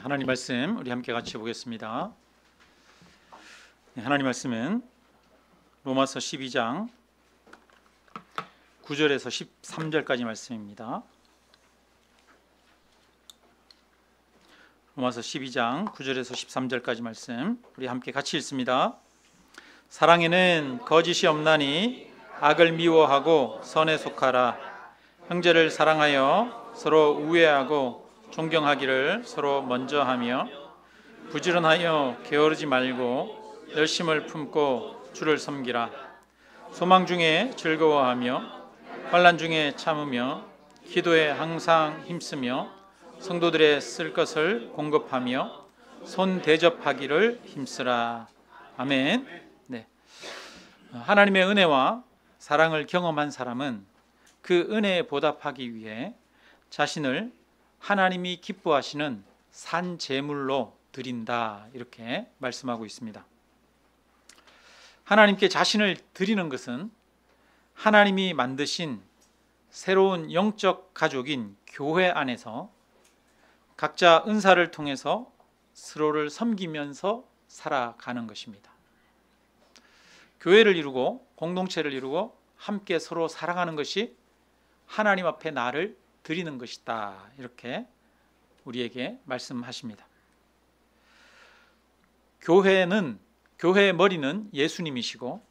하나님 말씀 우리 함께 같이 보겠습니다. 하나님 말씀은 로마서 12장 9절에서 13절까지 말씀입니다. 로마서 12장 9절에서 13절까지 말씀 우리 함께 같이 읽습니다. 사랑에는 거짓이 없나니 악을 미워하고 선에 속하라. 형제를 사랑하여 서로 우애하고 존경하기를 서로 먼저 하며 부지런하여 게으르지 말고 열심을 품고 주를 섬기라. 소망 중에 즐거워하며 환난 중에 참으며 기도에 항상 힘쓰며 성도들의 쓸 것을 공급하며 손 대접하기를 힘쓰라. 아멘. 네. 하나님의 은혜와 사랑을 경험한 사람은 그 은혜에 보답하기 위해 자신을 하나님이 기뻐하시는 산 제물로 드린다, 이렇게 말씀하고 있습니다. 하나님께 자신을 드리는 것은 하나님이 만드신 새로운 영적 가족인 교회 안에서 각자 은사를 통해서 서로를 섬기면서 살아가는 것입니다. 교회를 이루고 공동체를 이루고 함께 서로 사랑하는 것이 하나님 앞에 나를 드리는 것이다, 이렇게 우리에게 말씀하십니다. 교회의 머리는 예수님이시고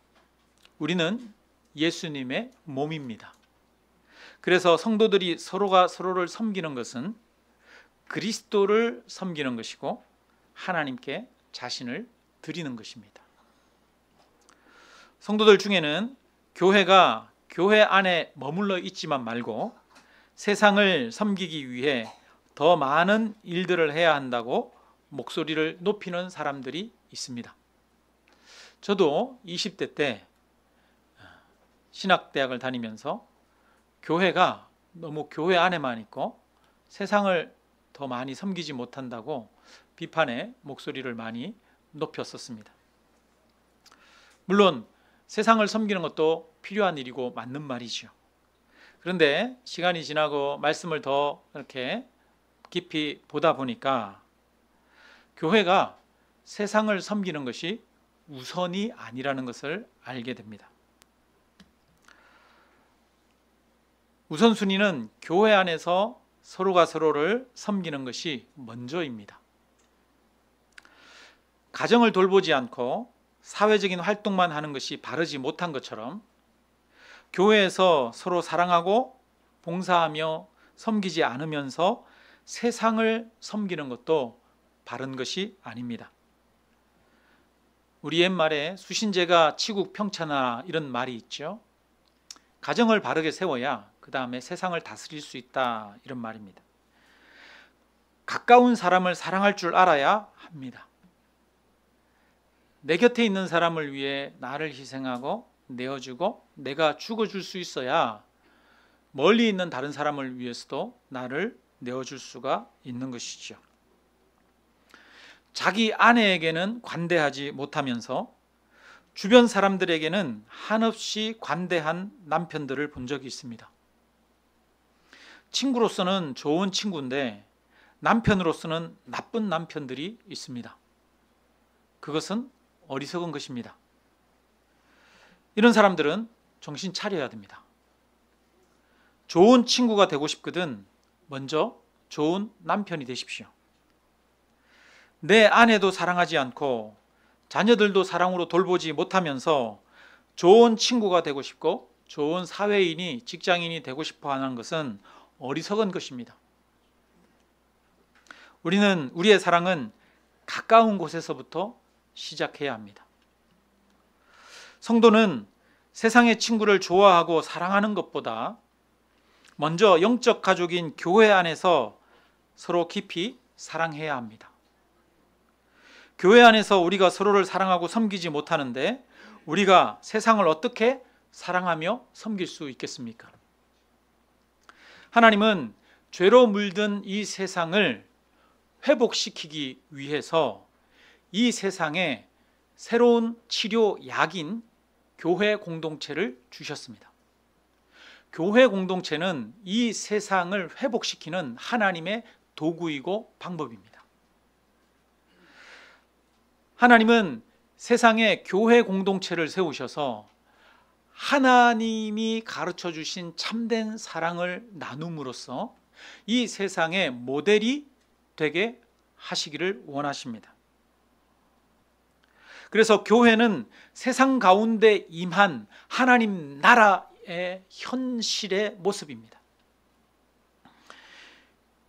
우리는 예수님의 몸입니다. 그래서 성도들이 서로가 서로를 섬기는 것은 그리스도를 섬기는 것이고 하나님께 자신을 드리는 것입니다. 성도들 중에는 교회가 교회 안에 머물러 있지만 말고 세상을 섬기기 위해 더 많은 일들을 해야 한다고 목소리를 높이는 사람들이 있습니다. 저도 20대 때 신학대학을 다니면서 교회가 너무 교회 안에만 있고 세상을 더 많이 섬기지 못한다고 비판의 목소리를 많이 높였었습니다. 물론 세상을 섬기는 것도 필요한 일이고 맞는 말이죠. 그런데 시간이 지나고 말씀을 더 이렇게 깊이 보다 보니까 교회가 세상을 섬기는 것이 우선이 아니라는 것을 알게 됩니다. 우선순위는 교회 안에서 서로가 서로를 섬기는 것이 먼저입니다. 가정을 돌보지 않고 사회적인 활동만 하는 것이 바르지 못한 것처럼 교회에서 서로 사랑하고 봉사하며 섬기지 않으면서 세상을 섬기는 것도 바른 것이 아닙니다. 우리 옛말에 수신제가 치국 평천하라, 이런 말이 있죠. 가정을 바르게 세워야 그 다음에 세상을 다스릴 수 있다, 이런 말입니다. 가까운 사람을 사랑할 줄 알아야 합니다. 내 곁에 있는 사람을 위해 나를 희생하고 내어주고 내가 죽어줄 수 있어야 멀리 있는 다른 사람을 위해서도 나를 내어줄 수가 있는 것이죠. 자기 아내에게는 관대하지 못하면서 주변 사람들에게는 한없이 관대한 남편들을 본 적이 있습니다. 친구로서는 좋은 친구인데 남편으로서는 나쁜 남편들이 있습니다. 그것은 어리석은 것입니다. 이런 사람들은 정신 차려야 됩니다. 좋은 친구가 되고 싶거든 먼저 좋은 남편이 되십시오. 내 아내도 사랑하지 않고 자녀들도 사랑으로 돌보지 못하면서 좋은 친구가 되고 싶고 좋은 사회인이, 직장인이 되고 싶어 하는 것은 어리석은 것입니다. 우리의 사랑은 가까운 곳에서부터 시작해야 합니다. 성도는 세상의 친구를 좋아하고 사랑하는 것보다 먼저 영적 가족인 교회 안에서 서로 깊이 사랑해야 합니다. 교회 안에서 우리가 서로를 사랑하고 섬기지 못하는데 우리가 세상을 어떻게 사랑하며 섬길 수 있겠습니까? 하나님은 죄로 물든 이 세상을 회복시키기 위해서 이 세상에 새로운 치료 약인 교회 공동체를 주셨습니다. 교회 공동체는 이 세상을 회복시키는 하나님의 도구이고 방법입니다. 하나님은 세상에 교회 공동체를 세우셔서 하나님이 가르쳐 주신 참된 사랑을 나눔으로써 이 세상의 모델이 되게 하시기를 원하십니다. 그래서 교회는 세상 가운데 임한 하나님 나라의 현실의 모습입니다.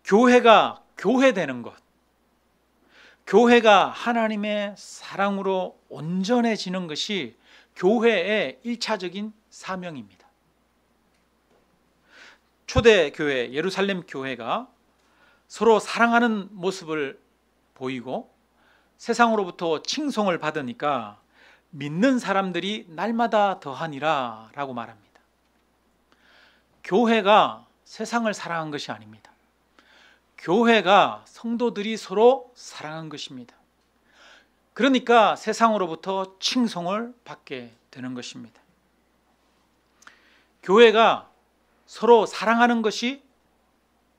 교회가 교회되는 것, 교회가 하나님의 사랑으로 온전해지는 것이 교회의 1차적인 사명입니다. 초대교회 예루살렘 교회가 서로 사랑하는 모습을 보이고 세상으로부터 칭송을 받으니까 믿는 사람들이 날마다 더하니라 라고 말합니다. 교회가 세상을 사랑한 것이 아닙니다. 교회가 성도들이 서로 사랑한 것입니다. 그러니까 세상으로부터 칭송을 받게 되는 것입니다. 교회가 서로 사랑하는 것이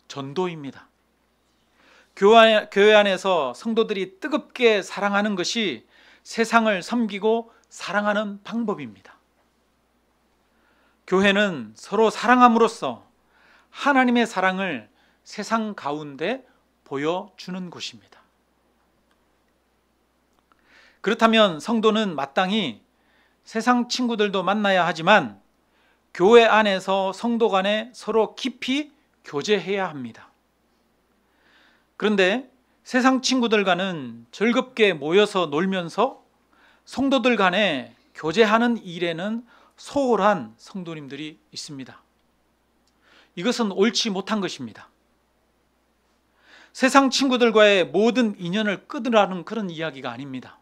전도입니다. 교회 안에서 성도들이 뜨겁게 사랑하는 것이 세상을 섬기고 사랑하는 방법입니다. 교회는 서로 사랑함으로써 하나님의 사랑을 세상 가운데 보여주는 곳입니다. 그렇다면 성도는 마땅히 세상 친구들도 만나야 하지만 교회 안에서 성도 간에 서로 깊이 교제해야 합니다. 그런데 세상 친구들과는 즐겁게 모여서 놀면서 성도들 간에 교제하는 일에는 소홀한 성도님들이 있습니다. 이것은 옳지 못한 것입니다. 세상 친구들과의 모든 인연을 끊으라는 그런 이야기가 아닙니다.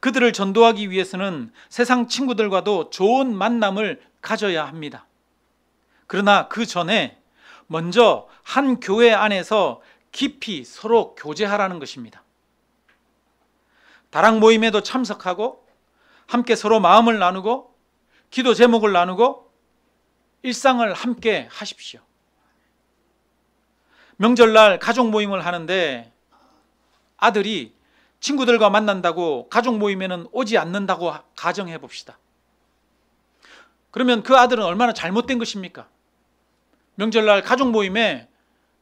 그들을 전도하기 위해서는 세상 친구들과도 좋은 만남을 가져야 합니다. 그러나 그 전에 먼저 한 교회 안에서 깊이 서로 교제하라는 것입니다. 다락 모임에도 참석하고 함께 서로 마음을 나누고 기도 제목을 나누고 일상을 함께 하십시오. 명절날 가족 모임을 하는데 아들이 친구들과 만난다고 가족 모임에는 오지 않는다고 가정해 봅시다. 그러면 그 아들은 얼마나 잘못된 것입니까? 명절날 가족 모임에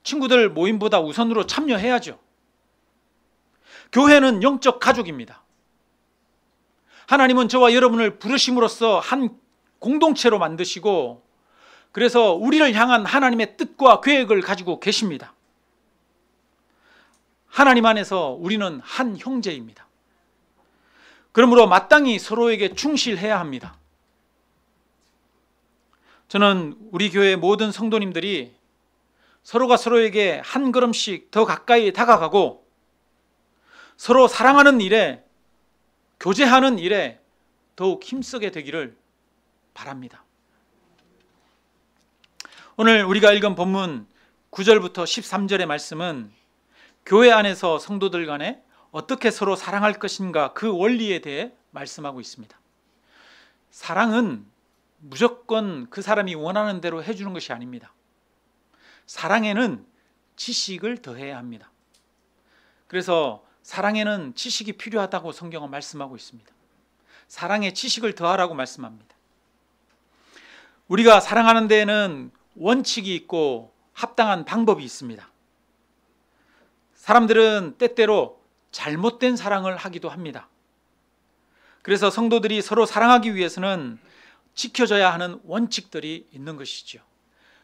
친구들 모임보다 우선으로 참여해야죠. 교회는 영적 가족입니다. 하나님은 저와 여러분을 부르심으로써 한 공동체로 만드시고 그래서 우리를 향한 하나님의 뜻과 계획을 가지고 계십니다. 하나님 안에서 우리는 한 형제입니다. 그러므로 마땅히 서로에게 충실해야 합니다. 저는 우리 교회 모든 성도님들이 서로가 서로에게 한 걸음씩 더 가까이 다가가고 서로 사랑하는 일에, 교제하는 일에 더욱 힘쓰게 되기를 바랍니다. 오늘 우리가 읽은 본문 9절부터 13절의 말씀은 교회 안에서 성도들 간에 어떻게 서로 사랑할 것인가 그 원리에 대해 말씀하고 있습니다. 사랑은 무조건 그 사람이 원하는 대로 해주는 것이 아닙니다. 사랑에는 지식을 더해야 합니다. 그래서 사랑에는 지식이 필요하다고 성경은 말씀하고 있습니다. 사랑에 지식을 더하라고 말씀합니다. 우리가 사랑하는 데에는 원칙이 있고 합당한 방법이 있습니다. 사람들은 때때로 잘못된 사랑을 하기도 합니다. 그래서 성도들이 서로 사랑하기 위해서는 지켜져야 하는 원칙들이 있는 것이죠.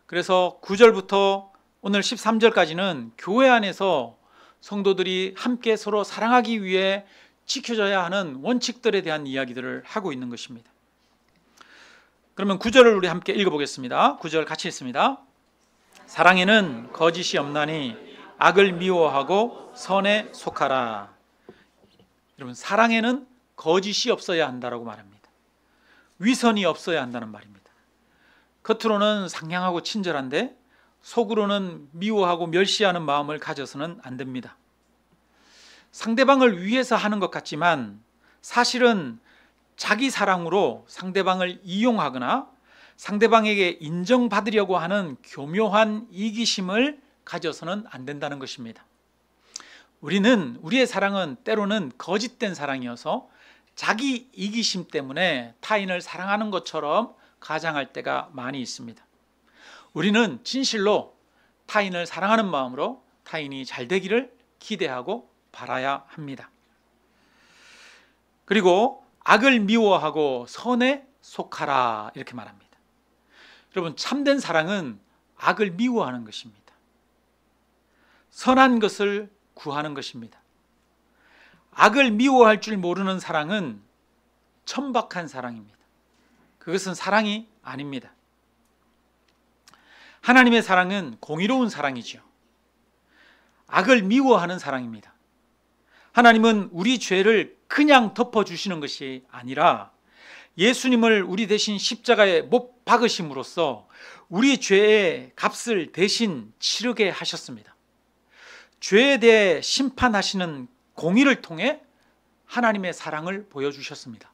그래서 9절부터 오늘 13절까지는 교회 안에서 성도들이 함께 서로 사랑하기 위해 지켜져야 하는 원칙들에 대한 이야기들을 하고 있는 것입니다. 그러면 9절을 우리 함께 읽어보겠습니다. 9절 같이 읽습니다. 사랑에는 거짓이 없나니 악을 미워하고 선에 속하라. 여러분, 사랑에는 거짓이 없어야 한다라고 말합니다. 위선이 없어야 한다는 말입니다. 겉으로는 상냥하고 친절한데 속으로는 미워하고 멸시하는 마음을 가져서는 안 됩니다. 상대방을 위해서 하는 것 같지만 사실은 자기 사랑으로 상대방을 이용하거나 상대방에게 인정받으려고 하는 교묘한 이기심을 가져서는 안 된다는 것입니다. 우리의 사랑은 때로는 거짓된 사랑이어서 자기 이기심 때문에 타인을 사랑하는 것처럼 가장할 때가 많이 있습니다. 우리는 진실로 타인을 사랑하는 마음으로 타인이 잘 되기를 기대하고 바라야 합니다. 그리고 악을 미워하고 선에 속하라 이렇게 말합니다. 여러분, 참된 사랑은 악을 미워하는 것입니다. 선한 것을 구하는 것입니다. 악을 미워할 줄 모르는 사랑은 천박한 사랑입니다. 그것은 사랑이 아닙니다. 하나님의 사랑은 공의로운 사랑이죠. 악을 미워하는 사랑입니다. 하나님은 우리 죄를 그냥 덮어주시는 것이 아니라 예수님을 우리 대신 십자가에 못 박으심으로써 우리 죄의 값을 대신 치르게 하셨습니다. 죄에 대해 심판하시는 공의를 통해 하나님의 사랑을 보여주셨습니다.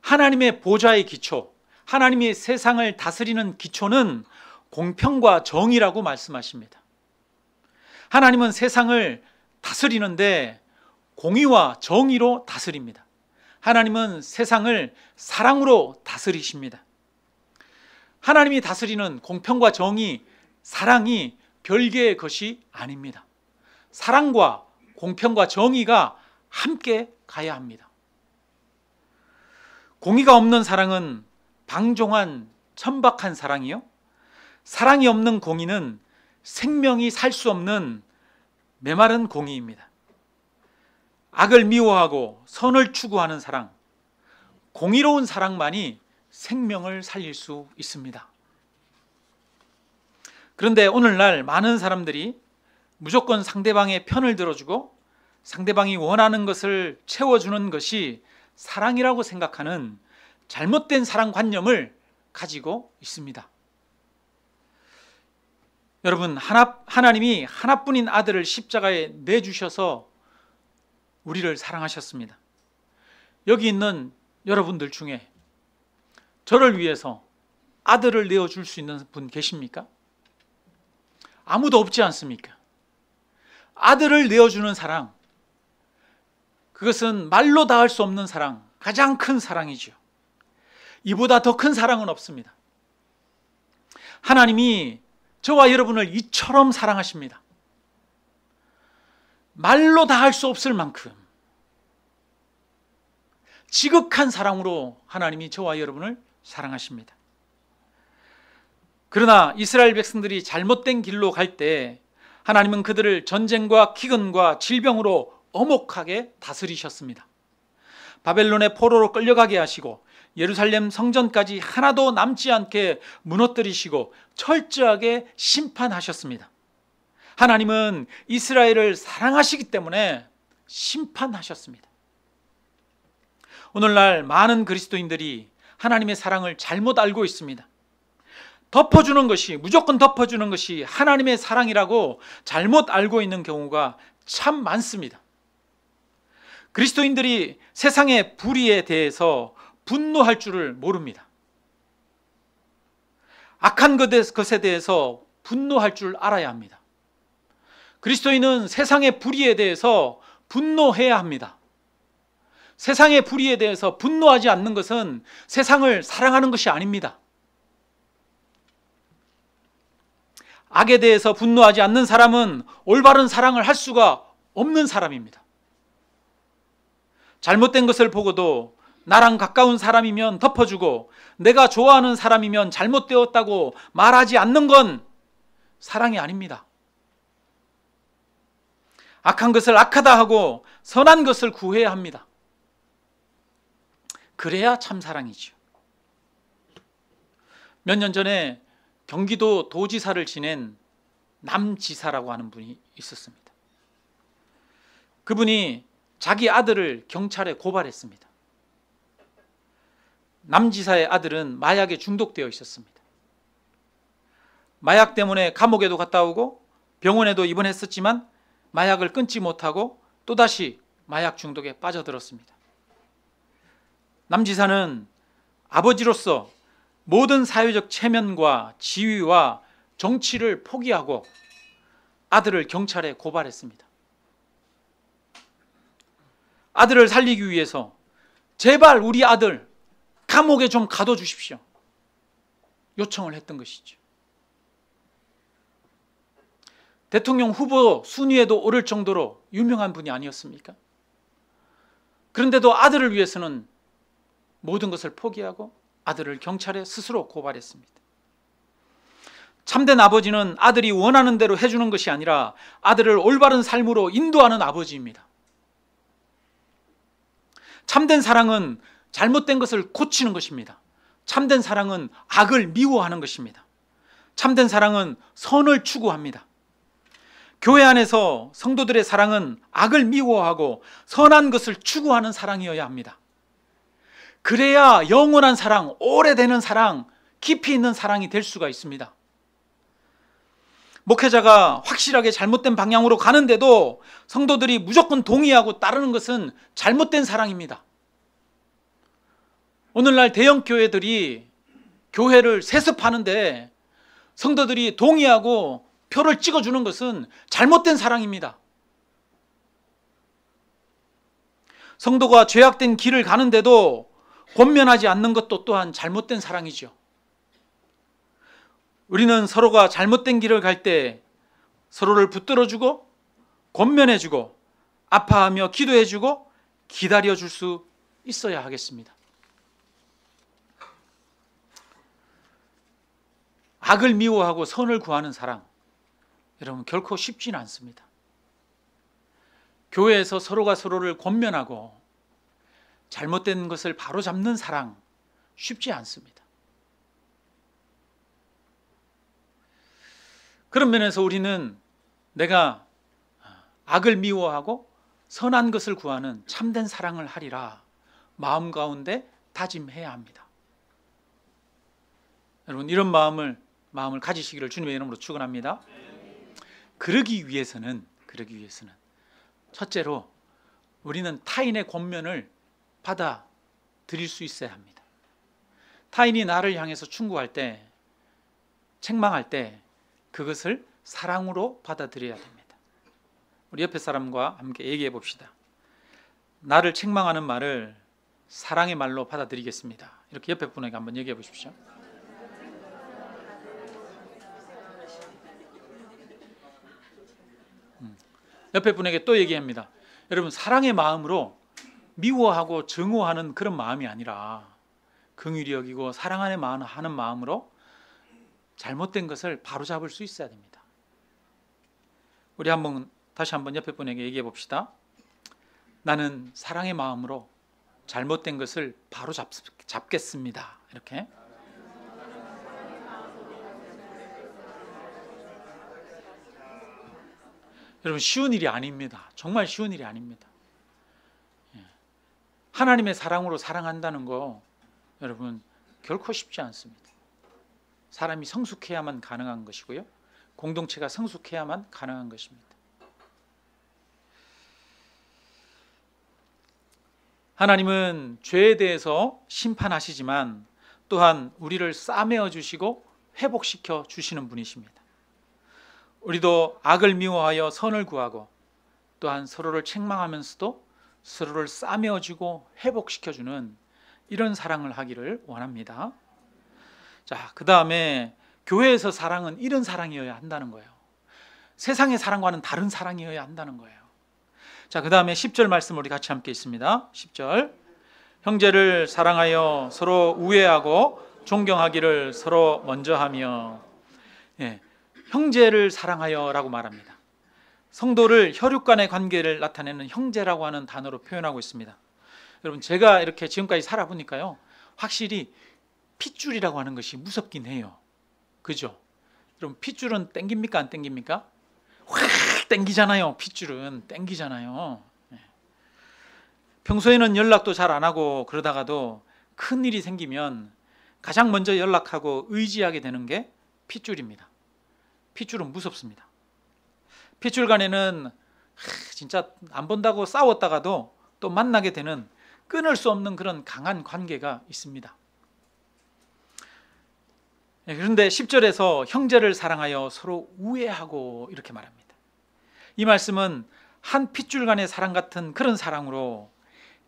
하나님의 보좌의 기초, 하나님이 세상을 다스리는 기초는 공평과 정의라고 말씀하십니다. 하나님은 세상을 다스리는데 공의와 정의로 다스립니다. 하나님은 세상을 사랑으로 다스리십니다. 하나님이 다스리는 공평과 정의, 사랑이 별개의 것이 아닙니다. 사랑과 공평과 정의가 함께 가야 합니다. 공의가 없는 사랑은 방종한 천박한 사랑이요, 사랑이 없는 공의는 생명이 살 수 없는 메마른 공의입니다. 악을 미워하고 선을 추구하는 사랑, 공의로운 사랑만이 생명을 살릴 수 있습니다. 그런데 오늘날 많은 사람들이 무조건 상대방의 편을 들어주고 상대방이 원하는 것을 채워주는 것이 사랑이라고 생각하는 잘못된 사랑관념을 가지고 있습니다. 여러분, 하나님이 하나뿐인 아들을 십자가에 내주셔서 우리를 사랑하셨습니다. 여기 있는 여러분들 중에 저를 위해서 아들을 내어줄 수 있는 분 계십니까? 아무도 없지 않습니까? 아들을 내어주는 사랑, 그것은 말로 다 할 수 없는 사랑, 가장 큰 사랑이죠. 이보다 더 큰 사랑은 없습니다. 하나님이 저와 여러분을 이처럼 사랑하십니다. 말로 다 할 수 없을 만큼 지극한 사랑으로 하나님이 저와 여러분을 사랑하십니다. 그러나 이스라엘 백성들이 잘못된 길로 갈 때 하나님은 그들을 전쟁과 기근과 질병으로 엄혹하게 다스리셨습니다. 바벨론의 포로로 끌려가게 하시고 예루살렘 성전까지 하나도 남지 않게 무너뜨리시고 철저하게 심판하셨습니다. 하나님은 이스라엘을 사랑하시기 때문에 심판하셨습니다. 오늘날 많은 그리스도인들이 하나님의 사랑을 잘못 알고 있습니다. 덮어주는 것이, 무조건 덮어주는 것이 하나님의 사랑이라고 잘못 알고 있는 경우가 참 많습니다. 그리스도인들이 세상의 불의에 대해서 분노할 줄을 모릅니다. 악한 것에 대해서 분노할 줄 알아야 합니다. 그리스도인은 세상의 불의에 대해서 분노해야 합니다. 세상의 불의에 대해서 분노하지 않는 것은 세상을 사랑하는 것이 아닙니다. 악에 대해서 분노하지 않는 사람은 올바른 사랑을 할 수가 없는 사람입니다. 잘못된 것을 보고도 나랑 가까운 사람이면 덮어주고 내가 좋아하는 사람이면 잘못되었다고 말하지 않는 건 사랑이 아닙니다. 악한 것을 악하다 하고 선한 것을 구해야 합니다. 그래야 참 사랑이죠. 몇 년 전에 경기도 도지사를 지낸 남지사라고 하는 분이 있었습니다. 그분이 자기 아들을 경찰에 고발했습니다. 남지사의 아들은 마약에 중독되어 있었습니다. 마약 때문에 감옥에도 갔다 오고 병원에도 입원했었지만 마약을 끊지 못하고 또다시 마약 중독에 빠져들었습니다. 남지사는 아버지로서 모든 사회적 체면과 지위와 정치를 포기하고 아들을 경찰에 고발했습니다. 아들을 살리기 위해서 제발 우리 아들 감옥에 좀 가둬주십시오 요청을 했던 것이죠. 대통령 후보 순위에도 오를 정도로 유명한 분이 아니었습니까? 그런데도 아들을 위해서는 모든 것을 포기하고 아들을 경찰에 스스로 고발했습니다. 참된 아버지는 아들이 원하는 대로 해주는 것이 아니라 아들을 올바른 삶으로 인도하는 아버지입니다. 참된 사랑은 잘못된 것을 고치는 것입니다. 참된 사랑은 악을 미워하는 것입니다. 참된 사랑은 선을 추구합니다. 교회 안에서 성도들의 사랑은 악을 미워하고 선한 것을 추구하는 사랑이어야 합니다. 그래야 영원한 사랑, 오래되는 사랑, 깊이 있는 사랑이 될 수가 있습니다. 목회자가 확실하게 잘못된 방향으로 가는데도 성도들이 무조건 동의하고 따르는 것은 잘못된 사랑입니다. 오늘날 대형 교회들이 교회를 세습하는데 성도들이 동의하고 표를 찍어주는 것은 잘못된 사랑입니다. 성도가 죄악된 길을 가는데도 권면하지 않는 것도 또한 잘못된 사랑이죠. 우리는 서로가 잘못된 길을 갈 때 서로를 붙들어주고 권면해주고 아파하며 기도해주고 기다려줄 수 있어야 하겠습니다. 악을 미워하고 선을 구하는 사랑, 여러분 결코 쉽지는 않습니다. 교회에서 서로가 서로를 권면하고 잘못된 것을 바로잡는 사랑 쉽지 않습니다. 그런 면에서 우리는 내가 악을 미워하고 선한 것을 구하는 참된 사랑을 하리라 마음 가운데 다짐해야 합니다. 여러분 이런 마음을 가지시기를 주님의 이름으로 축원합니다. 그러기 위해서는 첫째로 우리는 타인의 권면을 받아들일 수 있어야 합니다. 타인이 나를 향해서 충고할 때, 책망할 때 그것을 사랑으로 받아들여야 됩니다. 우리 옆에 사람과 함께 얘기해 봅시다. 나를 책망하는 말을 사랑의 말로 받아들이겠습니다. 이렇게 옆에 분에게 한번 얘기해 보십시오. 옆에 분에게 또 얘기합니다. 여러분 사랑의 마음으로 미워하고 증오하는 그런 마음이 아니라 긍휼히 여기고 사랑하는 마음으로 잘못된 것을 바로잡을 수 있어야 됩니다. 우리 다시 한번 옆에 분에게 얘기해 봅시다. 나는 사랑의 마음으로 잘못된 것을 바로잡겠습니다. 이렇게. 여러분 쉬운 일이 아닙니다. 정말 쉬운 일이 아닙니다. 하나님의 사랑으로 사랑한다는 거 여러분 결코 쉽지 않습니다. 사람이 성숙해야만 가능한 것이고요. 공동체가 성숙해야만 가능한 것입니다. 하나님은 죄에 대해서 심판하시지만 또한 우리를 싸매어 주시고 회복시켜 주시는 분이십니다. 우리도 악을 미워하여 선을 구하고 또한 서로를 책망하면서도 서로를 싸매어주고 회복시켜주는 이런 사랑을 하기를 원합니다. 자, 그 다음에 교회에서 사랑은 이런 사랑이어야 한다는 거예요. 세상의 사랑과는 다른 사랑이어야 한다는 거예요. 자, 그 다음에 10절 말씀 우리 같이 함께 있습니다. 10절 형제를 사랑하여 서로 우애하고 존경하기를 서로 먼저 하며 형제를 사랑하여 라고 말합니다. 성도를 혈육 간의 관계를 나타내는 형제라고 하는 단어로 표현하고 있습니다. 여러분 제가 이렇게 지금까지 살아보니까요 확실히 핏줄이라고 하는 것이 무섭긴 해요. 그죠? 여러분 핏줄은 땡깁니까 안 땡깁니까? 확 땡기잖아요. 핏줄은 땡기잖아요. 평소에는 연락도 잘 안 하고 그러다가도 큰일이 생기면 가장 먼저 연락하고 의지하게 되는 게 핏줄입니다. 핏줄은 무섭습니다. 핏줄 간에는 진짜 안 본다고 싸웠다가도 또 만나게 되는 끊을 수 없는 그런 강한 관계가 있습니다. 그런데 10절에서 형제를 사랑하여 서로 우애하고 이렇게 말합니다. 이 말씀은 한 핏줄 간의 사랑 같은 그런 사랑으로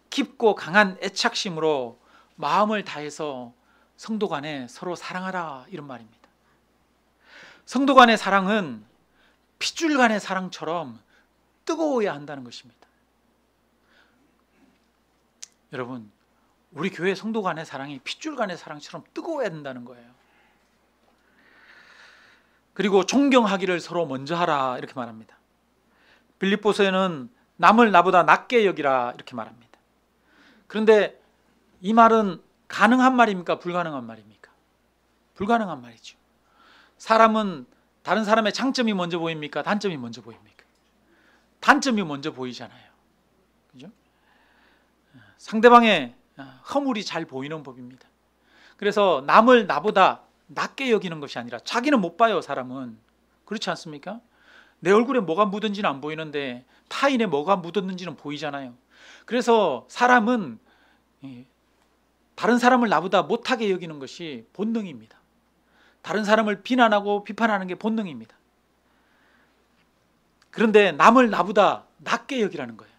깊고 강한 애착심으로 마음을 다해서 성도 간에 서로 사랑하라, 이런 말입니다. 성도 간의 사랑은 핏줄 간의 사랑처럼 뜨거워야 한다는 것입니다. 여러분, 우리 교회 성도 간의 사랑이 핏줄 간의 사랑처럼 뜨거워야 된다는 거예요. 그리고 존경하기를 서로 먼저 하라, 이렇게 말합니다. 빌립보서에는 남을 나보다 낮게 여기라, 이렇게 말합니다. 그런데 이 말은 가능한 말입니까? 불가능한 말입니까? 불가능한 말이죠. 사람은 다른 사람의 장점이 먼저 보입니까? 단점이 먼저 보입니까? 단점이 먼저 보이잖아요. 그죠? 상대방의 허물이 잘 보이는 법입니다. 그래서 남을 나보다 낮게 여기는 것이 아니라, 자기는 못 봐요, 사람은. 그렇지 않습니까? 내 얼굴에 뭐가 묻은지는 안 보이는데 타인에 뭐가 묻었는지는 보이잖아요. 그래서 사람은 다른 사람을 나보다 못하게 여기는 것이 본능입니다. 다른 사람을 비난하고 비판하는 게 본능입니다. 그런데 남을 나보다 낮게 여기라는 거예요.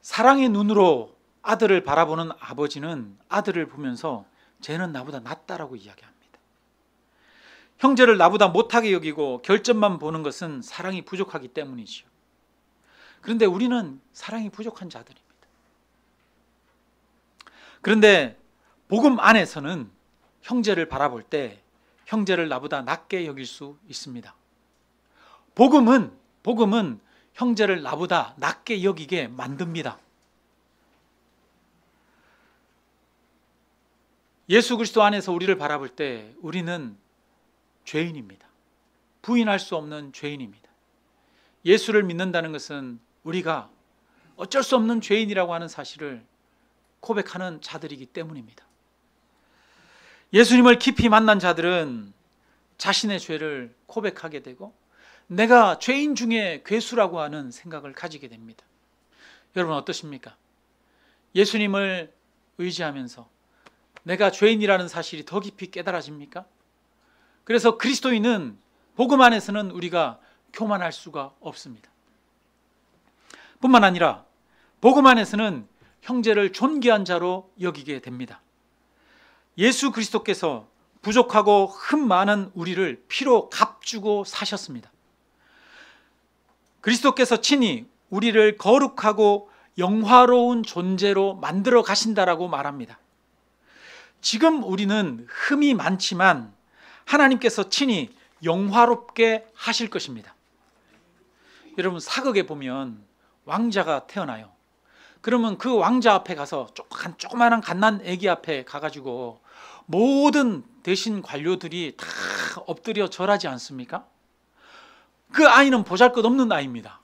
사랑의 눈으로 아들을 바라보는 아버지는 아들을 보면서 쟤는 나보다 낫다라고 이야기합니다. 형제를 나보다 못하게 여기고 결점만 보는 것은 사랑이 부족하기 때문이죠. 그런데 우리는 사랑이 부족한 자들입니다. 그런데 복음 안에서는 형제를 바라볼 때 형제를 나보다 낮게 여길 수 있습니다. 복음은 형제를 나보다 낮게 여기게 만듭니다. 예수 그리스도 안에서 우리를 바라볼 때 우리는 죄인입니다. 부인할 수 없는 죄인입니다. 예수를 믿는다는 것은 우리가 어쩔 수 없는 죄인이라고 하는 사실을 고백하는 자들이기 때문입니다. 예수님을 깊이 만난 자들은 자신의 죄를 고백하게 되고 내가 죄인 중에 괴수라고 하는 생각을 가지게 됩니다. 여러분 어떠십니까? 예수님을 의지하면서 내가 죄인이라는 사실이 더 깊이 깨달아집니까? 그래서 그리스도인은 복음 안에서는 우리가 교만할 수가 없습니다. 뿐만 아니라 복음 안에서는 형제를 존귀한 자로 여기게 됩니다. 예수 그리스도께서 부족하고 흠 많은 우리를 피로 값주고 사셨습니다. 그리스도께서 친히 우리를 거룩하고 영화로운 존재로 만들어 가신다라고 말합니다. 지금 우리는 흠이 많지만 하나님께서 친히 영화롭게 하실 것입니다. 여러분 사극에 보면 왕자가 태어나요. 그러면 그 왕자 앞에 가서 조그마한 갓난 아기 앞에 가가지고 모든 대신 관료들이 다 엎드려 절하지 않습니까? 그 아이는 보잘것없는 아이입니다.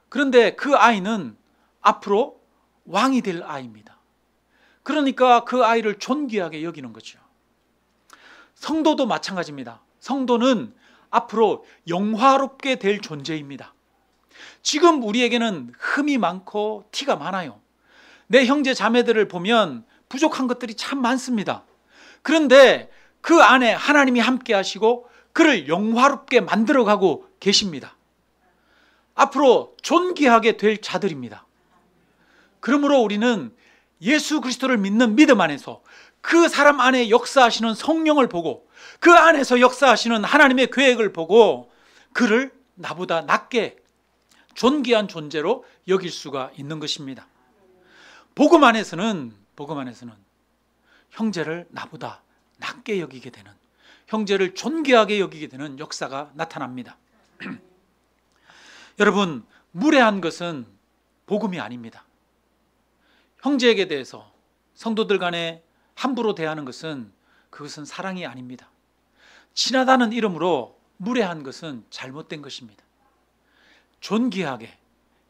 그런데 그 아이는 앞으로 왕이 될 아이입니다. 그러니까 그 아이를 존귀하게 여기는 거죠. 성도도 마찬가지입니다. 성도는 앞으로 영화롭게 될 존재입니다. 지금 우리에게는 흠이 많고 티가 많아요. 내 형제 자매들을 보면 부족한 것들이 참 많습니다. 그런데 그 안에 하나님이 함께 하시고 그를 영화롭게 만들어가고 계십니다. 앞으로 존귀하게 될 자들입니다. 그러므로 우리는 예수 그리스도를 믿는 믿음 안에서 그 사람 안에 역사하시는 성령을 보고 그 안에서 역사하시는 하나님의 계획을 보고 그를 나보다 낮게 존귀한 존재로 여길 수가 있는 것입니다. 복음 안에서는 형제를 나보다 낮게 여기게 되는, 형제를 존귀하게 여기게 되는 역사가 나타납니다. 여러분, 무례한 것은 복음이 아닙니다. 형제에게 대해서 성도들 간에 함부로 대하는 것은 그것은 사랑이 아닙니다. 친하다는 이름으로 무례한 것은 잘못된 것입니다. 존귀하게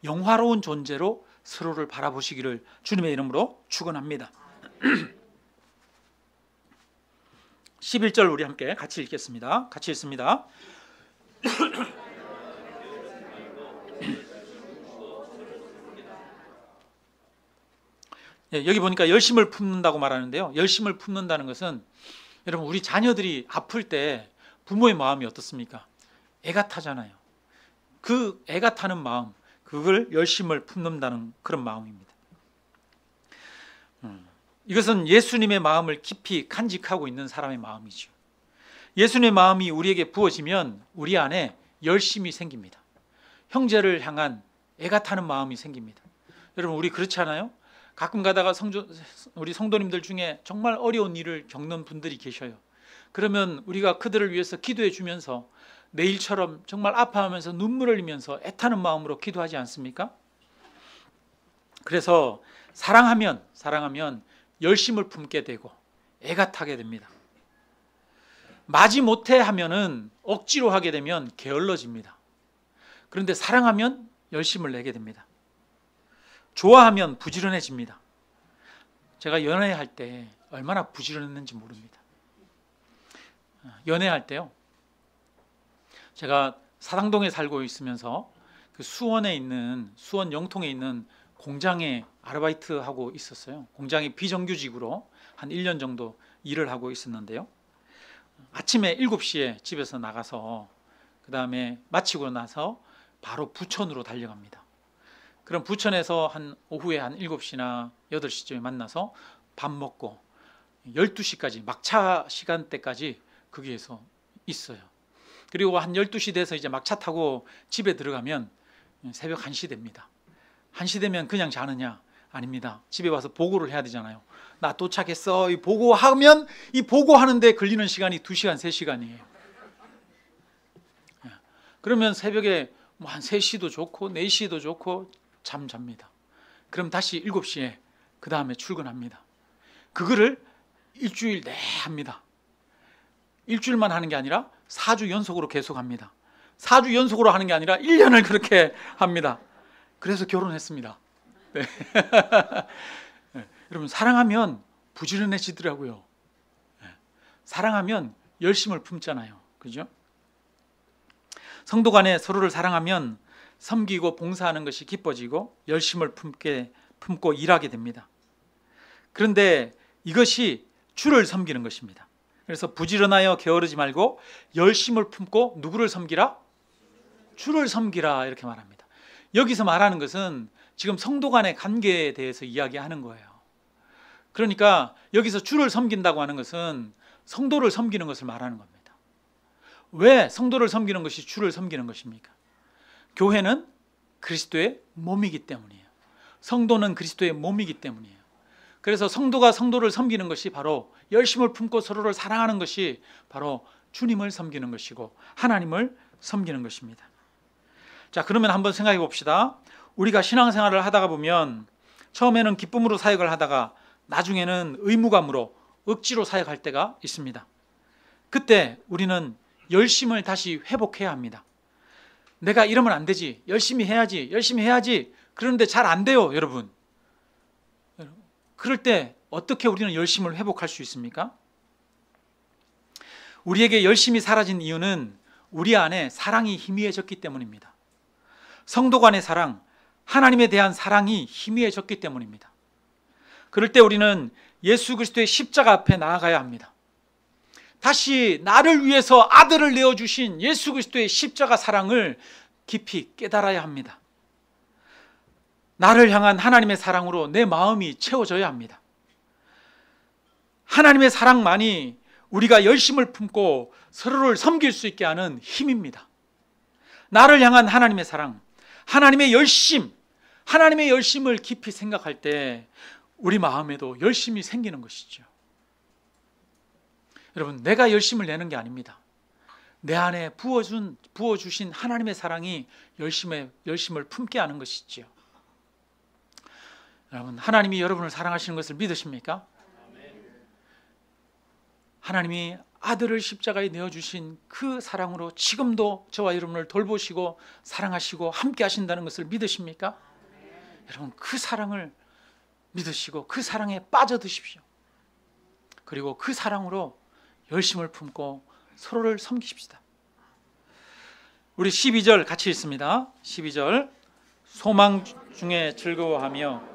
영화로운 존재로 서로를 바라보시기를 주님의 이름으로 축원합니다. 11절 우리 함께 같이 읽겠습니다. 같이 읽습니다. 여기 보니까 열심을 품는다고 말하는데요. 열심을 품는다는 것은 여러분 우리 자녀들이 아플 때 부모의 마음이 어떻습니까? 애가 타잖아요. 그 애가 타는 마음, 그걸 열심을 품는다는 그런 마음입니다. 이것은 예수님의 마음을 깊이 간직하고 있는 사람의 마음이죠. 예수님의 마음이 우리에게 부어지면 우리 안에 열심이 생깁니다. 형제를 향한 애가 타는 마음이 생깁니다. 여러분, 우리 그렇지 않아요? 가끔 가다가 우리 성도님들 중에 정말 어려운 일을 겪는 분들이 계셔요. 그러면 우리가 그들을 위해서 기도해 주면서 내일처럼 정말 아파하면서 눈물을 흘리면서 애타는 마음으로 기도하지 않습니까? 그래서 사랑하면 열심을 품게 되고 애가 타게 됩니다. 마지못해 하면은 억지로 하게 되면 게을러집니다. 그런데 사랑하면 열심을 내게 됩니다. 좋아하면 부지런해집니다. 제가 연애할 때 얼마나 부지런했는지 모릅니다. 연애할 때요, 제가 사당동에 살고 있으면서 그 수원 영통에 있는 공장에 아르바이트하고 있었어요. 공장의 비정규직으로 한 1년 정도 일을 하고 있었는데요, 아침에 7시에 집에서 나가서 그 다음에 마치고 나서 바로 부천으로 달려갑니다. 그럼 부천에서 오후에 한 7시나 8시쯤에 만나서 밥 먹고 12시까지 막차 시간대까지 거기에서 있어요. 그리고 한 12시 돼서 이제 막차 타고 집에 들어가면 새벽 1시 됩니다. 1시 되면 그냥 자느냐? 아닙니다. 집에 와서 보고를 해야 되잖아요. 나 도착했어. 이 보고하면 이 보고하는데 걸리는 시간이 2시간, 3시간이에요. 그러면 새벽에 뭐 한 3시도 좋고 4시도 좋고 잠잡니다. 그럼 다시 7시에 그 다음에 출근합니다. 그거를 일주일 내 합니다. 일주일만 하는 게 아니라 4주 연속으로 계속합니다. 4주 연속으로 하는 게 아니라 1년을 그렇게 합니다. 그래서 결혼했습니다. 네. 네. 여러분, 사랑하면 부지런해지더라고요. 네. 사랑하면 열심을 품잖아요. 그죠? 성도 간에 서로를 사랑하면 섬기고 봉사하는 것이 기뻐지고 열심을 품고 일하게 됩니다. 그런데 이것이 주를 섬기는 것입니다. 그래서 부지런하여 게으르지 말고 열심을 품고 누구를 섬기라? 주를 섬기라, 이렇게 말합니다. 여기서 말하는 것은 지금 성도 간의 관계에 대해서 이야기하는 거예요. 그러니까 여기서 주를 섬긴다고 하는 것은 성도를 섬기는 것을 말하는 겁니다. 왜 성도를 섬기는 것이 주를 섬기는 것입니까? 교회는 그리스도의 몸이기 때문이에요. 성도는 그리스도의 몸이기 때문이에요. 그래서 성도가 성도를 섬기는 것이 바로 열심을 품고 서로를 사랑하는 것이 바로 주님을 섬기는 것이고 하나님을 섬기는 것입니다. 자, 그러면 한번 생각해 봅시다. 우리가 신앙생활을 하다가 보면 처음에는 기쁨으로 사역을 하다가 나중에는 의무감으로 억지로 사역할 때가 있습니다. 그때 우리는 열심을 다시 회복해야 합니다. 내가 이러면 안 되지, 열심히 해야지. 그런데 잘 안 돼요, 여러분. 그럴 때 어떻게 우리는 열심을 회복할 수 있습니까? 우리에게 열심이 사라진 이유는 우리 안에 사랑이 희미해졌기 때문입니다. 성도 간의 사랑, 하나님에 대한 사랑이 희미해졌기 때문입니다. 그럴 때 우리는 예수 그리스도의 십자가 앞에 나아가야 합니다. 다시 나를 위해서 아들을 내어주신 예수 그리스도의 십자가 사랑을 깊이 깨달아야 합니다. 나를 향한 하나님의 사랑으로 내 마음이 채워져야 합니다. 하나님의 사랑만이 우리가 열심을 품고 서로를 섬길 수 있게 하는 힘입니다. 나를 향한 하나님의 사랑, 하나님의 열심을 깊이 생각할 때 우리 마음에도 열심이 생기는 것이죠. 여러분, 내가 열심을 내는 게 아닙니다. 내 안에 부어주신 하나님의 사랑이 열심을 품게 하는 것이지요. 여러분, 하나님이 여러분을 사랑하시는 것을 믿으십니까? 하나님이 아들을 십자가에 내어주신 그 사랑으로 지금도 저와 여러분을 돌보시고 사랑하시고 함께 하신다는 것을 믿으십니까? 여러분, 그 사랑을 믿으시고 그 사랑에 빠져드십시오. 그리고 그 사랑으로 열심을 품고 서로를 섬기십시다. 우리 12절 같이 읽습니다. 12절, 소망 중에 즐거워하며.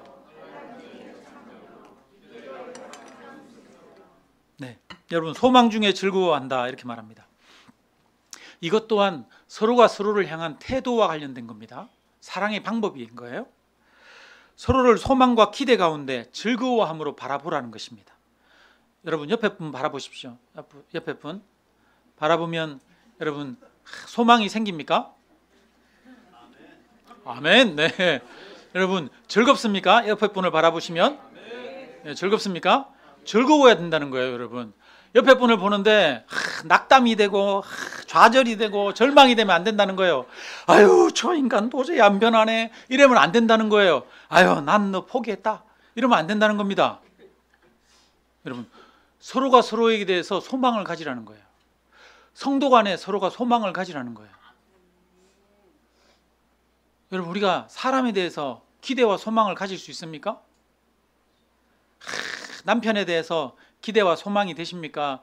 네, 여러분, 소망 중에 즐거워한다, 이렇게 말합니다. 이것 또한 서로가 서로를 향한 태도와 관련된 겁니다. 사랑의 방법인 거예요. 서로를 소망과 기대 가운데 즐거워함으로 바라보라는 것입니다. 여러분 옆에 분 바라보십시오. 옆에 분 바라보면 여러분 소망이 생깁니까? 아멘. 네. 여러분 즐겁습니까? 옆에 분을 바라보시면 네, 즐겁습니까? 즐거워야 된다는 거예요, 여러분. 옆에 분을 보는데 낙담이 되고 좌절이 되고 절망이 되면 안 된다는 거예요. 아유, 저 인간 도저히 안 변하네. 이러면 안 된다는 거예요. 아유, 난 너 포기했다. 이러면 안 된다는 겁니다. 여러분, 서로가 서로에게 대해서 소망을 가지라는 거예요. 성도 간에 서로가 소망을 가지라는 거예요. 여러분, 우리가 사람에 대해서 기대와 소망을 가질 수 있습니까? 남편에 대해서 기대와 소망이 되십니까?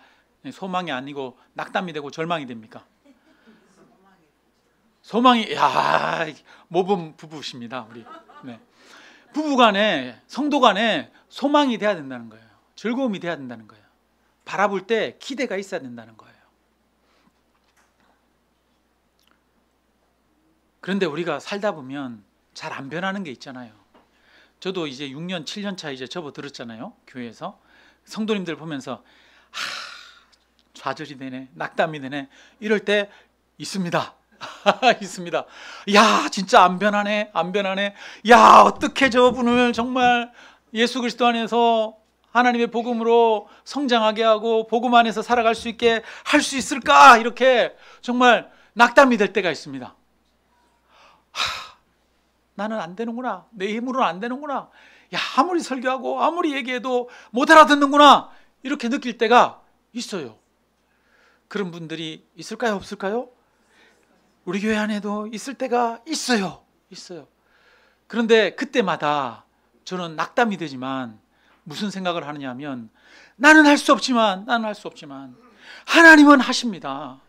소망이 아니고 낙담이 되고 절망이 됩니까? 소망이, 야, 모범 부부십니다, 우리. 네. 부부간에, 성도간에 소망이 돼야 된다는 거예요. 즐거움이 돼야 된다는 거예요. 바라볼 때 기대가 있어야 된다는 거예요. 그런데 우리가 살다 보면 잘 안 변하는 게 있잖아요. 저도 이제 6년, 7년 차 이제 접어들었잖아요, 교회에서. 성도님들 보면서 좌절이 되네, 낙담이 되네, 이럴 때 있습니다. 있습니다. 야, 진짜 안 변하네, 안 변하네. 야, 어떻게 저분을 정말 예수 그리스도 안에서 하나님의 복음으로 성장하게 하고 복음 안에서 살아갈 수 있게 할 수 있을까? 이렇게 정말 낙담이 될 때가 있습니다. 나는 안 되는구나. 내 힘으로는 안 되는구나. 야, 아무리 설교하고 아무리 얘기해도 못 알아듣는구나. 이렇게 느낄 때가 있어요. 그런 분들이 있을까요? 없을까요? 우리 교회 안에도 있을 때가 있어요. 있어요. 그런데 그때마다 저는 낙담이 되지만 무슨 생각을 하느냐 하면 나는 할 수 없지만 하나님은 하십니다.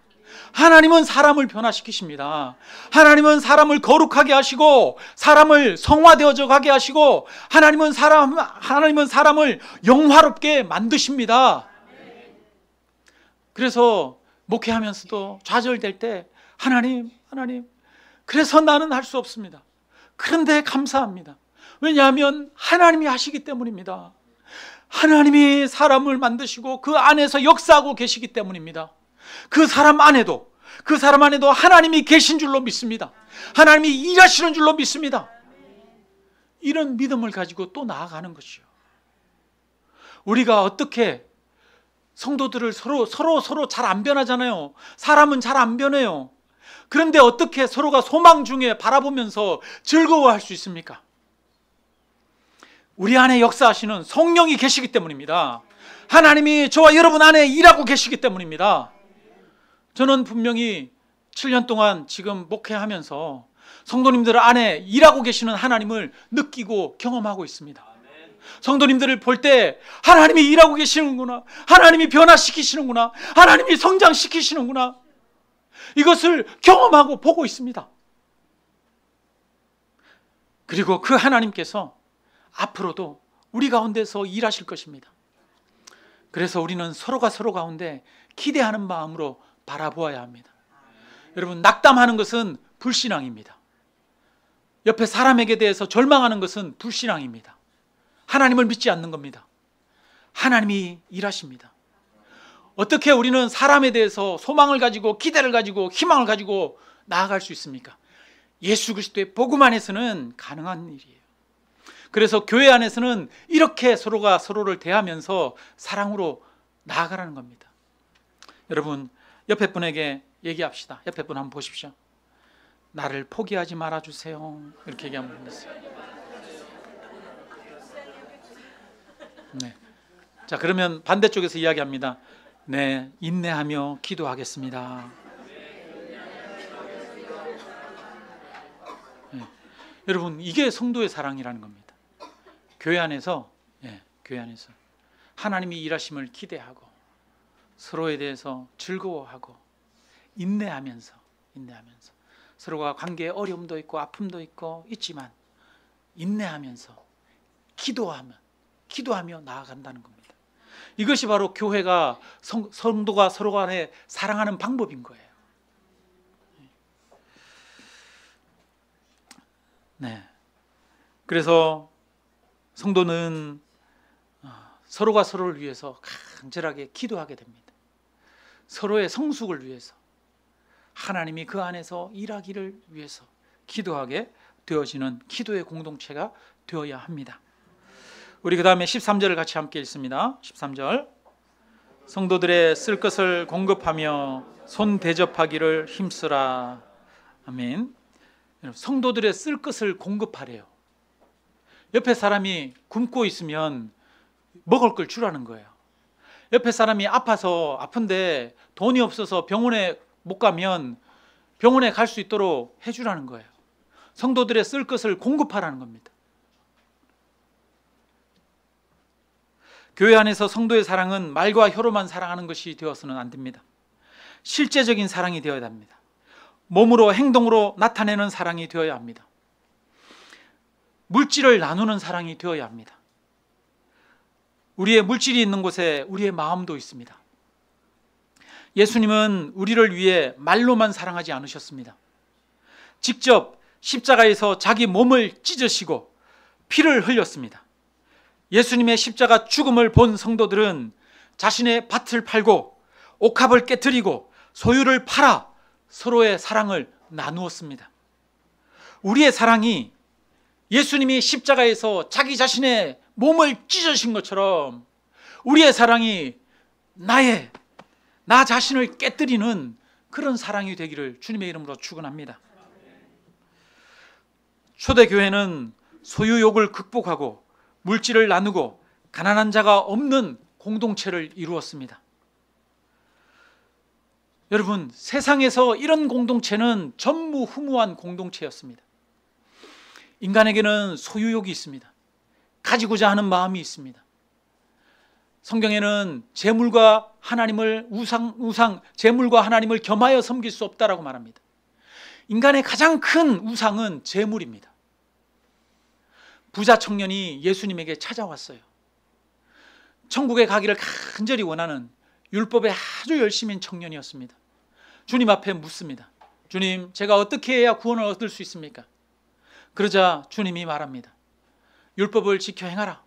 하나님은 사람을 변화시키십니다. 하나님은 사람을 거룩하게 하시고 사람을 성화되어져 가게 하시고 하나님은 사람을 영화롭게 만드십니다. 그래서 목회하면서도 좌절될 때 하나님 그래서 나는 할 수 없습니다. 그런데 감사합니다. 왜냐하면 하나님이 하시기 때문입니다. 하나님이 사람을 만드시고 그 안에서 역사하고 계시기 때문입니다. 그 사람 안에도 하나님이 계신 줄로 믿습니다. 하나님이 일하시는 줄로 믿습니다. 이런 믿음을 가지고 또 나아가는 것이요. 우리가 어떻게 성도들을 서로 잘 안 변하잖아요. 사람은 잘 안 변해요. 그런데 어떻게 서로가 소망 중에 바라보면서 즐거워할 수 있습니까? 우리 안에 역사하시는 성령이 계시기 때문입니다. 하나님이 저와 여러분 안에 일하고 계시기 때문입니다. 저는 분명히 7년 동안 지금 목회하면서 성도님들 안에 일하고 계시는 하나님을 느끼고 경험하고 있습니다. 성도님들을 볼 때 하나님이 일하고 계시는구나, 하나님이 변화시키시는구나, 하나님이 성장시키시는구나, 이것을 경험하고 보고 있습니다. 그리고 그 하나님께서 앞으로도 우리 가운데서 일하실 것입니다. 그래서 우리는 서로가 서로 가운데 기대하는 마음으로 바라보아야 합니다. 여러분, 낙담하는 것은 불신앙입니다. 옆에 사람에게 대해서 절망하는 것은 불신앙입니다. 하나님을 믿지 않는 겁니다. 하나님이 일하십니다. 어떻게 우리는 사람에 대해서 소망을 가지고 기대를 가지고 희망을 가지고 나아갈 수 있습니까? 예수 그리스도의 복음 안에서는 가능한 일이에요. 그래서 교회 안에서는 이렇게 서로가 서로를 대하면서 사랑으로 나아가라는 겁니다. 여러분, 옆에 분에게 얘기합시다. 옆에 분 한번 보십시오. 나를 포기하지 말아주세요. 이렇게 얘기하면 되겠어요. 네. 자, 그러면 반대쪽에서 이야기합니다. 네, 인내하며 기도하겠습니다. 네. 여러분, 이게 성도의 사랑이라는 겁니다. 교회 안에서 하나님이 일하심을 기대하고 서로에 대해서 즐거워하고 인내하면서 서로가 관계에 어려움도 있고 아픔도 있고 있지만 인내하면서 기도하며 나아간다는 겁니다. 이것이 바로 교회가 성도가 서로 간에 사랑하는 방법인 거예요. 네. 그래서 성도는 서로가 서로를 위해서 간절하게 기도하게 됩니다. 서로의 성숙을 위해서, 하나님이 그 안에서 일하기를 위해서 기도하게 되어지는 기도의 공동체가 되어야 합니다. 우리 그 다음에 13절을 같이 함께 읽습니다. 13절, 성도들의 쓸 것을 공급하며 손 대접하기를 힘쓰라. 아멘. 성도들의 쓸 것을 공급하래요. 옆에 사람이 굶고 있으면 먹을 걸 주라는 거예요. 옆에 사람이 아픈데 돈이 없어서 병원에 못 가면 병원에 갈 수 있도록 해주라는 거예요. 성도들의 쓸 것을 공급하라는 겁니다. 교회 안에서 성도의 사랑은 말과 혀로만 사랑하는 것이 되어서는 안 됩니다. 실제적인 사랑이 되어야 합니다. 몸으로, 행동으로 나타내는 사랑이 되어야 합니다. 물질을 나누는 사랑이 되어야 합니다. 우리의 물질이 있는 곳에 우리의 마음도 있습니다. 예수님은 우리를 위해 말로만 사랑하지 않으셨습니다. 직접 십자가에서 자기 몸을 찢으시고 피를 흘렸습니다. 예수님의 십자가 죽음을 본 성도들은 자신의 밭을 팔고 옥합을 깨트리고 소유를 팔아 서로의 사랑을 나누었습니다. 우리의 사랑이 예수님이 십자가에서 자기 자신의 몸을 찢으신 것처럼 우리의 사랑이 나 자신을 깨뜨리는 그런 사랑이 되기를 주님의 이름으로 축원합니다. 초대교회는 소유욕을 극복하고 물질을 나누고 가난한 자가 없는 공동체를 이루었습니다. 여러분, 세상에서 이런 공동체는 전무후무한 공동체였습니다. 인간에게는 소유욕이 있습니다. 가지고자 하는 마음이 있습니다. 성경에는 재물과 하나님을 재물과 하나님을 겸하여 섬길 수 없다라고 말합니다. 인간의 가장 큰 우상은 재물입니다. 부자 청년이 예수님에게 찾아왔어요. 천국에 가기를 간절히 원하는 율법에 아주 열심인 청년이었습니다. 주님 앞에 묻습니다. 주님, 제가 어떻게 해야 구원을 얻을 수 있습니까? 그러자 주님이 말합니다. 율법을 지켜 행하라.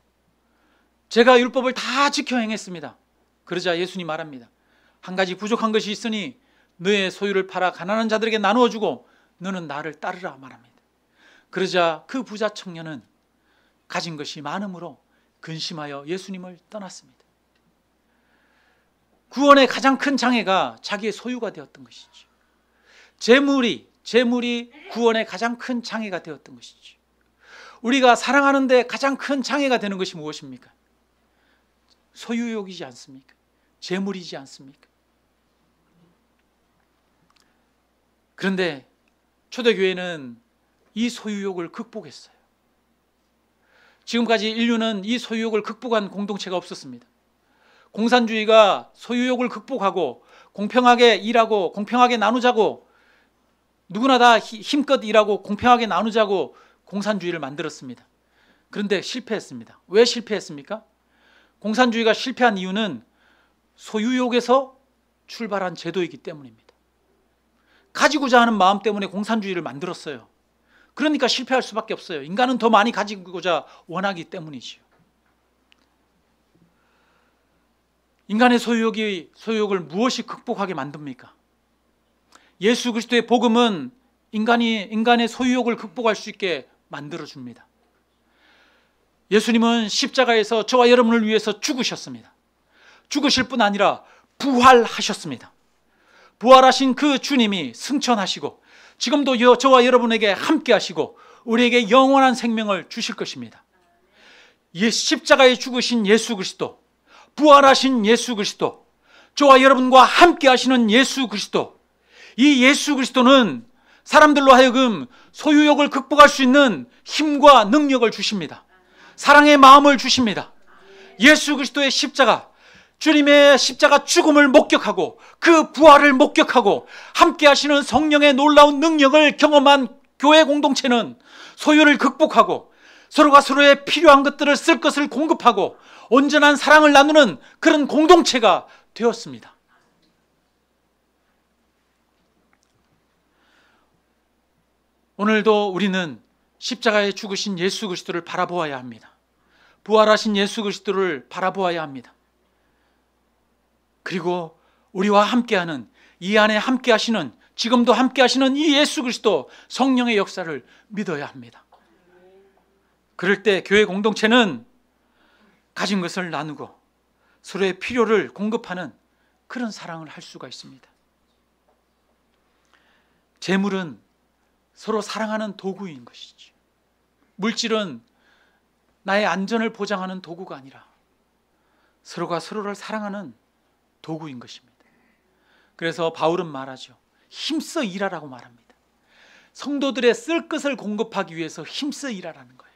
제가 율법을 다 지켜 행했습니다. 그러자 예수님 말합니다. 한 가지 부족한 것이 있으니 너의 소유를 팔아 가난한 자들에게 나누어 주고 너는 나를 따르라 말합니다. 그러자 그 부자 청년은 가진 것이 많음으로 근심하여 예수님을 떠났습니다. 구원의 가장 큰 장애가 자기의 소유가 되었던 것이죠. 재물이 구원의 가장 큰 장애가 되었던 것이죠. 우리가 사랑하는 데 가장 큰 장애가 되는 것이 무엇입니까? 소유욕이지 않습니까? 재물이지 않습니까? 그런데 초대교회는 이 소유욕을 극복했어요. 지금까지 인류는 이 소유욕을 극복한 공동체가 없었습니다. 공산주의가 소유욕을 극복하고 공평하게 일하고 공평하게 나누자고, 누구나 다 힘껏 일하고 공평하게 나누자고 공산주의를 만들었습니다. 그런데 실패했습니다. 왜 실패했습니까? 공산주의가 실패한 이유는 소유욕에서 출발한 제도이기 때문입니다. 가지고자 하는 마음 때문에 공산주의를 만들었어요. 그러니까 실패할 수밖에 없어요. 인간은 더 많이 가지고자 원하기 때문이지요. 인간의 소유욕을 무엇이 극복하게 만듭니까? 예수 그리스도의 복음은 인간의 소유욕을 극복할 수 있게 만들어줍니다. 예수님은 십자가에서 저와 여러분을 위해서 죽으셨습니다. 죽으실 뿐 아니라 부활하셨습니다. 부활하신 그 주님이 승천하시고 지금도 저와 여러분에게 함께 하시고 우리에게 영원한 생명을 주실 것입니다. 십자가에 죽으신 예수 그리스도, 부활하신 예수 그리스도, 저와 여러분과 함께 하시는 예수 그리스도, 이 예수 그리스도는 사람들로 하여금 소유욕을 극복할 수 있는 힘과 능력을 주십니다. 사랑의 마음을 주십니다. 예수 그리스도의 십자가, 주님의 십자가 죽음을 목격하고 그 부활을 목격하고 함께 하시는 성령의 놀라운 능력을 경험한 교회 공동체는 소유를 극복하고 서로가 서로의 필요한 것들을 쓸 것을 공급하고 온전한 사랑을 나누는 그런 공동체가 되었습니다. 오늘도 우리는 십자가에 죽으신 예수 그리스도를 바라보아야 합니다. 부활하신 예수 그리스도를 바라보아야 합니다. 그리고 우리와 함께하는, 이 안에 함께하시는, 지금도 함께하시는 이 예수 그리스도 성령의 역사를 믿어야 합니다. 그럴 때 교회 공동체는 가진 것을 나누고 서로의 필요를 공급하는 그런 사랑을 할 수가 있습니다. 재물은 서로 사랑하는 도구인 것이지, 물질은 나의 안전을 보장하는 도구가 아니라 서로가 서로를 사랑하는 도구인 것입니다. 그래서 바울은 말하죠. 힘써 일하라고 말합니다. 성도들의 쓸 것을 공급하기 위해서 힘써 일하라는 거예요.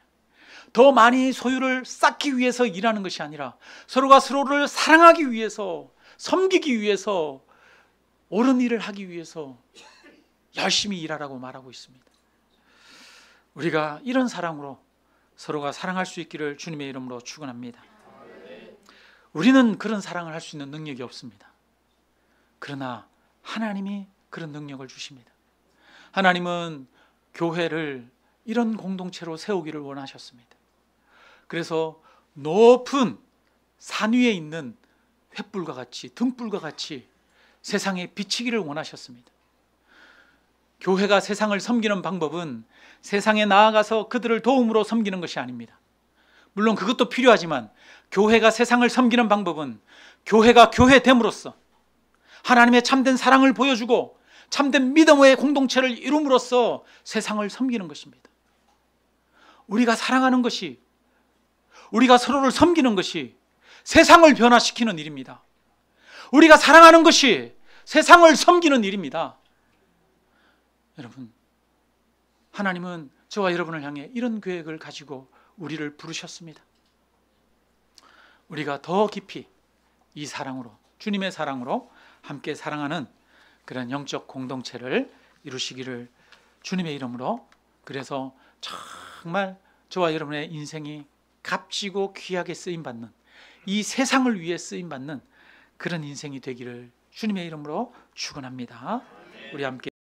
더 많이 소유를 쌓기 위해서 일하는 것이 아니라 서로가 서로를 사랑하기 위해서, 섬기기 위해서, 옳은 일을 하기 위해서 열심히 일하라고 말하고 있습니다. 우리가 이런 사랑으로 서로가 사랑할 수 있기를 주님의 이름으로 축원합니다. 우리는 그런 사랑을 할 수 있는 능력이 없습니다. 그러나 하나님이 그런 능력을 주십니다. 하나님은 교회를 이런 공동체로 세우기를 원하셨습니다. 그래서 높은 산 위에 있는 횃불과 같이, 등불과 같이 세상에 비치기를 원하셨습니다. 교회가 세상을 섬기는 방법은 세상에 나아가서 그들을 도움으로 섬기는 것이 아닙니다. 물론 그것도 필요하지만 교회가 세상을 섬기는 방법은 교회가 교회됨으로써 하나님의 참된 사랑을 보여주고 참된 믿음의 공동체를 이룸으로써 세상을 섬기는 것입니다. 우리가 사랑하는 것이, 우리가 서로를 섬기는 것이 세상을 변화시키는 일입니다. 우리가 사랑하는 것이 세상을 섬기는 일입니다. 여러분, 하나님은 저와 여러분을 향해 이런 계획을 가지고 우리를 부르셨습니다. 우리가 더 깊이 이 사랑으로, 주님의 사랑으로 함께 사랑하는 그런 영적 공동체를 이루시기를 주님의 이름으로, 그래서 정말 저와 여러분의 인생이 값지고 귀하게 쓰임받는, 이 세상을 위해 쓰임받는 그런 인생이 되기를 주님의 이름으로 축원합니다. 우리 함께